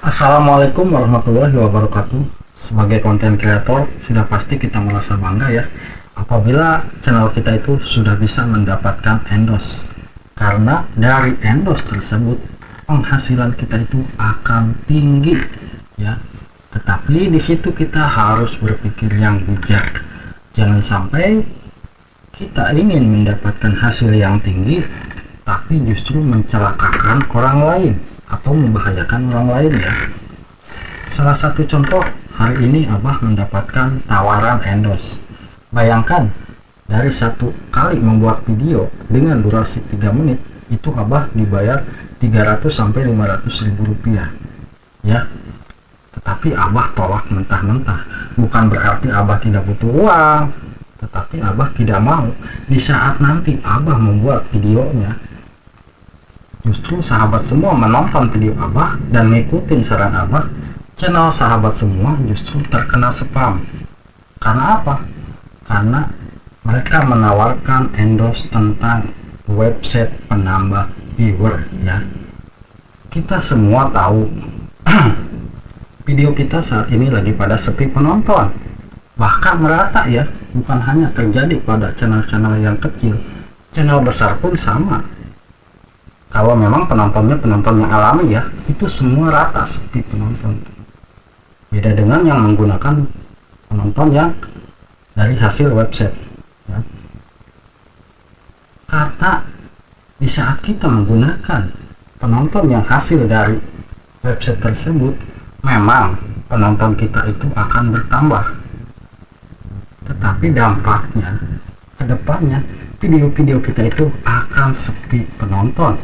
Assalamualaikum warahmatullahi wabarakatuh. Sebagai konten kreator, sudah pasti kita merasa bangga ya apabila channel kita itu sudah bisa mendapatkan endorse. Karena dari endorse tersebut penghasilan kita itu akan tinggi ya. Tetapi di situ kita harus berpikir yang bijak. Jangan sampai kita ingin mendapatkan hasil yang tinggi tapi justru mencelakakan orang lain atau membahayakan orang lain ya. Salah satu contoh, hari ini Abah mendapatkan tawaran endorse. Bayangkan, dari satu kali membuat video dengan durasi 3 menit itu Abah dibayar 300 sampai 500 ribu rupiah ya. Tetapi Abah tolak mentah-mentah. Bukan berarti Abah tidak butuh uang, tetapi Abah tidak mau di saat nanti Abah membuat videonya, justru sahabat semua menonton video Abah dan ngikutin saran Abah, channel sahabat semua justru terkena spam. Karena apa? Karena mereka menawarkan endorse tentang website penambah viewer ya. Kita semua tahu video kita saat ini lagi pada sepi penonton, bahkan merata ya, bukan hanya terjadi pada channel-channel yang kecil, channel besar pun sama. Kalau memang penontonnya penonton yang alami ya, itu semua rata sepi penonton. Beda dengan yang menggunakan penonton yang dari hasil website ya. Karena di saat kita menggunakan penonton yang hasil dari website tersebut, memang penonton kita itu akan bertambah. Tetapi dampaknya ke depannya video-video kita itu akan sepi penonton.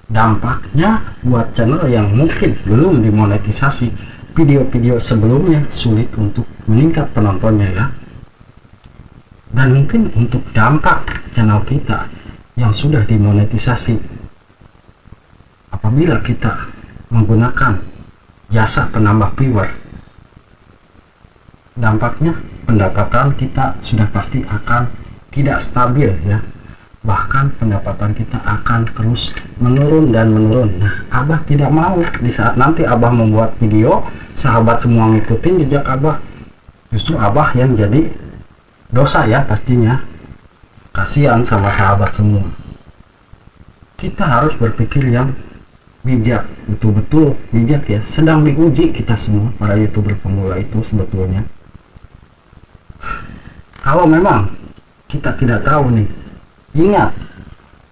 Dampaknya buat channel yang mungkin belum dimonetisasi, video-video sebelumnya sulit untuk meningkat penontonnya ya. Dan mungkin untuk dampak channel kita yang sudah dimonetisasi, apabila kita menggunakan jasa penambah viewer, dampaknya pendapatan kita sudah pasti akan tidak stabil ya. Bahkan pendapatan kita akan terus menurun dan menurun. Nah, Abah tidak mau di saat nanti Abah membuat video, sahabat semua ngikutin jejak Abah, justru Abah yang jadi dosa ya pastinya. Kasihan sama sahabat semua. Kita harus berpikir yang bijak, betul-betul bijak ya. Sedang diuji kita semua para YouTuber pemula itu sebetulnya. Kalau memang kita tidak tahu nih, ingat,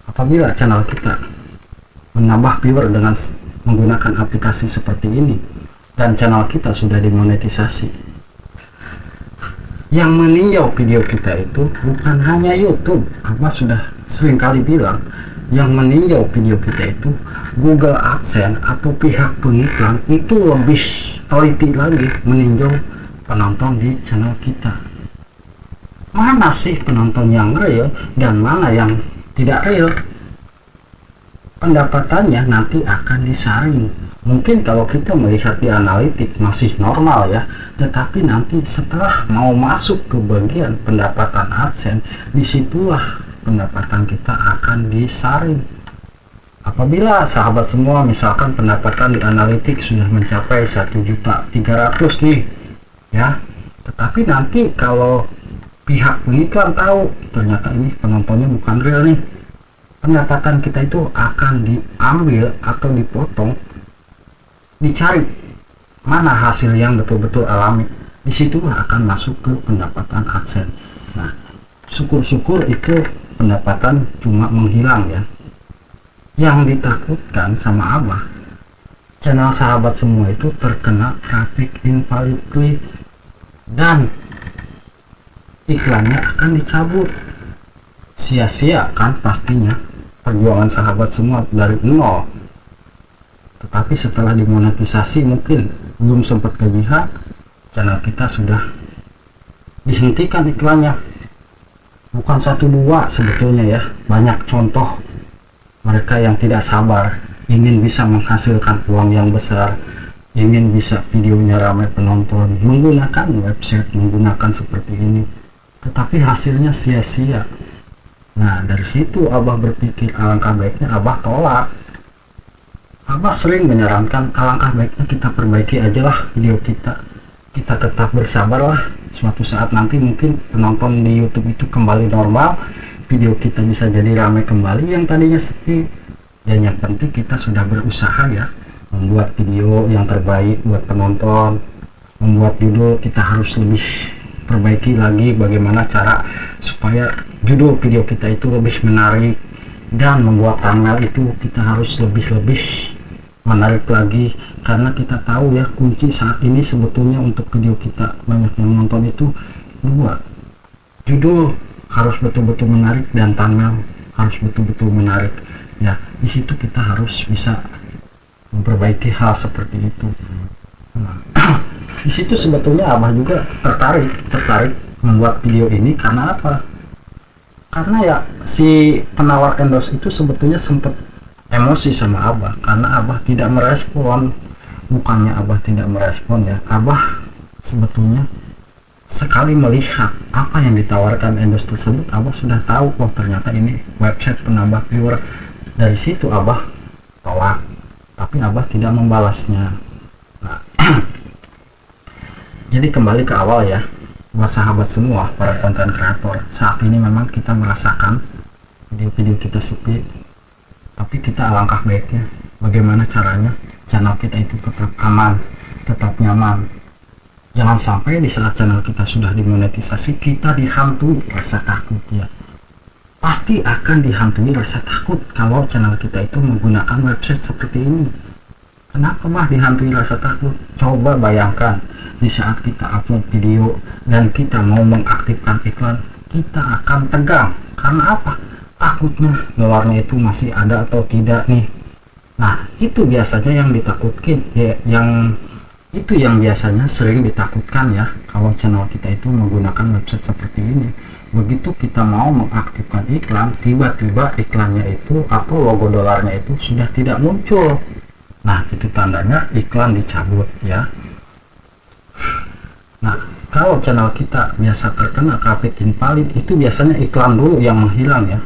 apabila channel kita menambah viewer dengan menggunakan aplikasi seperti ini dan channel kita sudah dimonetisasi, yang meninjau video kita itu bukan hanya YouTube. Apa sudah sering kali bilang, yang meninjau video kita itu Google AdSense atau pihak pengiklan itu lebih teliti lagi meninjau penonton di channel kita. Mana sih penonton yang real dan mana yang tidak real? Pendapatannya nanti akan disaring. Mungkin kalau kita melihat di analitik masih normal ya, tetapi nanti setelah mau masuk ke bagian pendapatan AdSense, disitulah pendapatan kita akan disaring. Apabila sahabat semua misalkan pendapatan di analitik sudah mencapai 1.300.000 nih ya, tetapi nanti kalau pihak pengiklan tahu ternyata ini penontonnya bukan real nih, pendapatan kita itu akan diambil atau dipotong, dicari mana hasil yang betul-betul alami, disitulah akan masuk ke pendapatan AdSense. Nah, syukur-syukur itu pendapatan cuma menghilang ya. Yang ditakutkan sama Abah, channel sahabat semua itu terkena traffic invalidity dan iklannya akan dicabut. Sia-sia kan pastinya perjuangan sahabat semua dari nol. Tetapi setelah dimonetisasi mungkin belum sempat ke jihad, channel kita sudah dihentikan iklannya. Bukan 1-2 sebetulnya ya, banyak contoh mereka yang tidak sabar, ingin bisa menghasilkan uang yang besar, ingin bisa videonya ramai penonton, menggunakan website, menggunakan seperti ini, tetapi hasilnya sia-sia. Nah, dari situ Abah berpikir alangkah baiknya Abah tolak. Abah sering menyarankan alangkah baiknya kita perbaiki aja lah video kita. Kita tetap bersabar lah, suatu saat nanti mungkin penonton di YouTube itu kembali normal, video kita bisa jadi ramai kembali yang tadinya sepi. Dan yang penting kita sudah berusaha ya, membuat video yang terbaik buat penonton. Membuat judul kita harus lebih perbaiki lagi bagaimana cara supaya judul video kita itu lebih menarik, dan membuat thumbnail itu kita harus lebih menarik lagi, karena kita tahu ya kunci saat ini sebetulnya untuk video kita banyak yang nonton itu dua, judul harus betul-betul menarik dan thumbnail harus betul-betul menarik ya. Di situ kita harus bisa memperbaiki hal seperti itu. Nah, di situ sebetulnya Abah juga tertarik membuat video ini karena apa? Karena ya si penawar endorse itu sebetulnya sempat emosi sama Abah karena Abah tidak merespon. Bukannya Abah tidak merespon ya, Abah sebetulnya sekali melihat apa yang ditawarkan endorse tersebut, Abah sudah tahu oh ternyata ini website penambah viewer. Dari situ Abah tolak, tapi Abah tidak membalasnya. Nah, jadi kembali ke awal ya, buat sahabat semua para konten kreator, saat ini memang kita merasakan video-video kita sepi, tapi kita alangkah baiknya bagaimana caranya channel kita itu tetap aman, tetap nyaman. Jangan sampai di saat channel kita sudah dimonetisasi kita dihantui rasa takut ya. Pasti akan dihantui rasa takut kalau channel kita itu menggunakan website seperti ini. Kenapa mah dihantui rasa takut? Coba bayangkan di saat kita upload video dan kita mau mengaktifkan iklan, kita akan tegang. Karena apa? Takutnya dolarnya itu masih ada atau tidak nih. Nah itu biasanya yang ditakutkan ya, yang biasanya sering ditakutkan ya kalau channel kita itu menggunakan website seperti ini. Begitu kita mau mengaktifkan iklan, tiba-tiba iklannya itu atau logo dolarnya itu sudah tidak muncul. Nah itu tandanya iklan dicabut ya. Nah kalau channel kita biasa terkena traffic invalid, itu biasanya iklan dulu yang menghilang ya.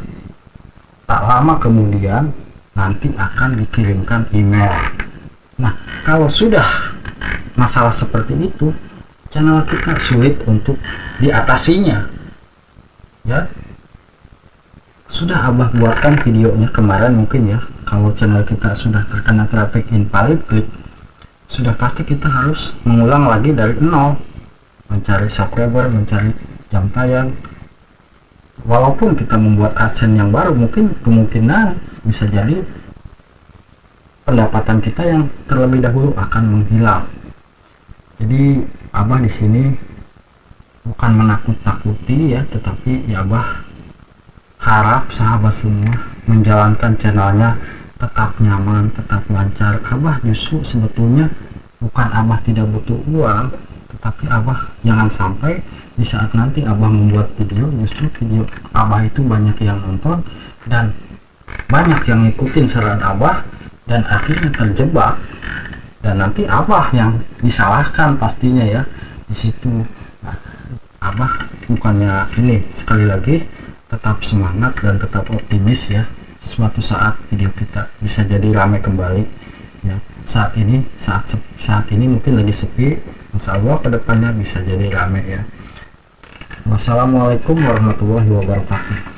Tak lama kemudian nanti akan dikirimkan email. Nah kalau sudah masalah seperti itu, channel kita sulit untuk diatasinya ya. Sudah Abah buatkan videonya kemarin mungkin ya, kalau channel kita sudah terkena traffic invalid klik, sudah pasti kita harus mengulang lagi dari nol, mencari subscriber, mencari jam tayang. Walaupun kita membuat AdSense yang baru, mungkin kemungkinan bisa jadi pendapatan kita yang terlebih dahulu akan menghilang. Jadi Abah di sini bukan menakut-nakuti ya, tetapi ya Abah harap sahabat semua menjalankan channelnya tetap nyaman, tetap lancar. Abah justru sebetulnya bukan Abah tidak butuh uang, tetapi Abah jangan sampai di saat nanti Abah membuat video, justru video Abah itu banyak yang nonton dan banyak yang ngikutin saran Abah dan akhirnya terjebak, dan nanti Abah yang disalahkan pastinya ya di situ. Nah, Abah bukannya ini, sekali lagi tetap semangat dan tetap optimis ya, suatu saat video kita bisa jadi ramai kembali ya. Saat ini mungkin lagi sepi, insya Allah kedepannya bisa jadi ramai ya. Wassalamualaikum warahmatullahi wabarakatuh.